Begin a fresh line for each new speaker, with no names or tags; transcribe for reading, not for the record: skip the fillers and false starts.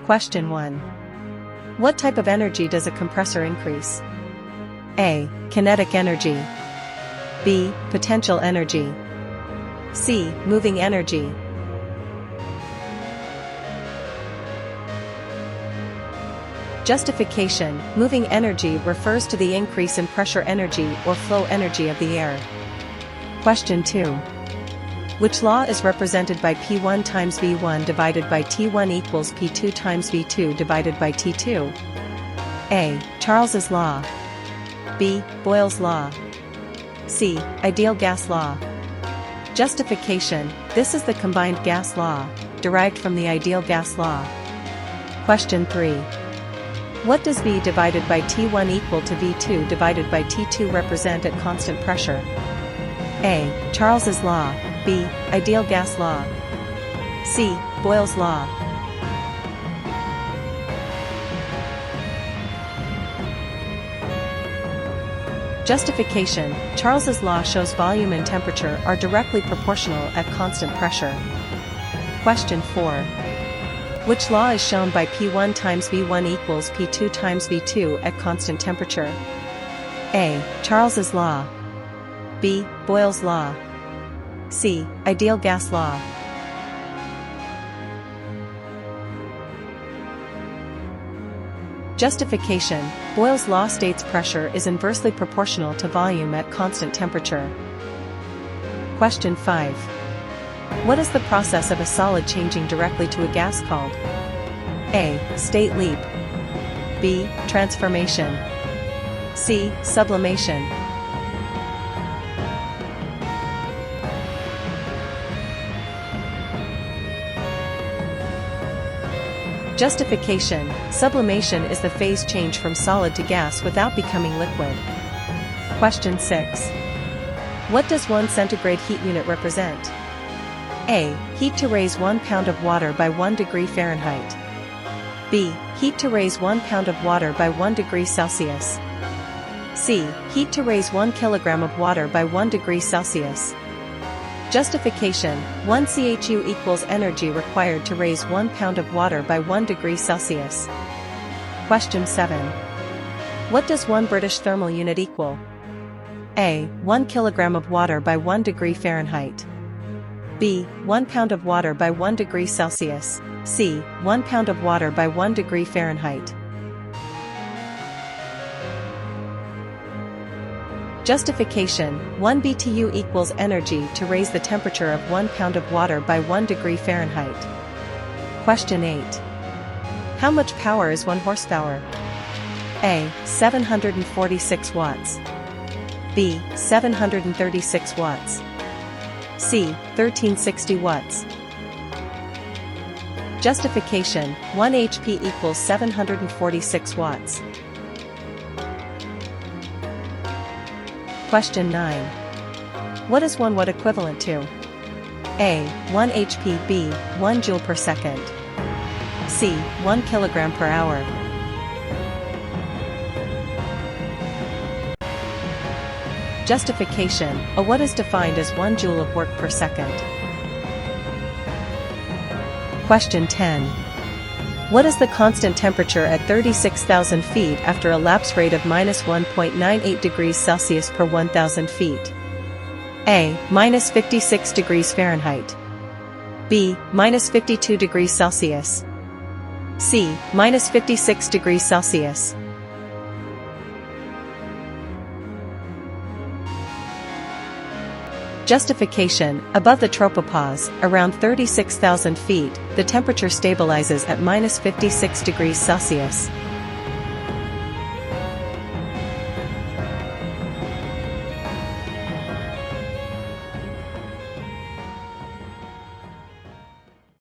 Question 1. What type of energy does a compressor increase? A. Kinetic energy. B. Potential energy. C. Moving energy. Justification: moving energy refers to the increase in pressure energy or flow energy of the air. Question 2. Which law is represented by P1 times V1 divided by T1 equals P2 times V2 divided by T2? A. Charles's law. B. Boyle's law. C. Ideal gas law. Justification: this is the combined gas law, derived from the ideal gas law. Question 3. What does V divided by T1 equal to V2 divided by T2 represent at constant pressure? A. Charles's law. B. Ideal gas law. C. Boyle's law. Justification: Charles's law shows volume and temperature are directly proportional at constant pressure. Question 4. Which law is shown by P1 times V1 equals P2 times V2 at constant temperature? A. Charles's law. B. Boyle's law. C. Ideal gas law. Justification: Boyle's law states pressure is inversely proportional to volume at constant temperature. Question 5. What is the process of a solid changing directly to a gas called? A. State leap. B. Transformation. C. Sublimation. Justification: sublimation is the phase change from solid to gas without becoming liquid. Question 6. What does 1 centigrade heat unit represent? A. Heat to raise 1 pound of water by 1 degree Fahrenheit. B. Heat to raise 1 pound of water by 1 degree Celsius. C. Heat to raise 1 kilogram of water by 1 degree Celsius. Justification: 1 Chu equals energy required to raise 1 pound of water by 1 degree Celsius. Question 7. What does 1 British thermal unit equal? A. 1 kilogram of water by 1 degree Fahrenheit. B. 1 pound of water by 1 degree Celsius. C. 1 pound of water by 1 degree Fahrenheit. Justification: 1 BTU equals energy to raise the temperature of 1 pound of water by 1 degree Fahrenheit. Question 8. How much power is 1 horsepower? A. 746 watts. B. 736 watts. C. 1360 watts. Justification: 1 HP equals 746 watts. Question 9. What is 1 watt equivalent to? A. 1 HP. B. 1 joule per second. C. 1 kilogram per hour. Justification: a watt is defined as 1 joule of work per second. Question 10. What is the constant temperature at 36,000 feet after a lapse rate of -1.98 degrees Celsius per 1,000 feet? A. -56 degrees Fahrenheit. B. -52 degrees Celsius. C. -56 degrees Celsius. Justification: above the tropopause, around 36,000 feet, the temperature stabilizes at -56 degrees Celsius.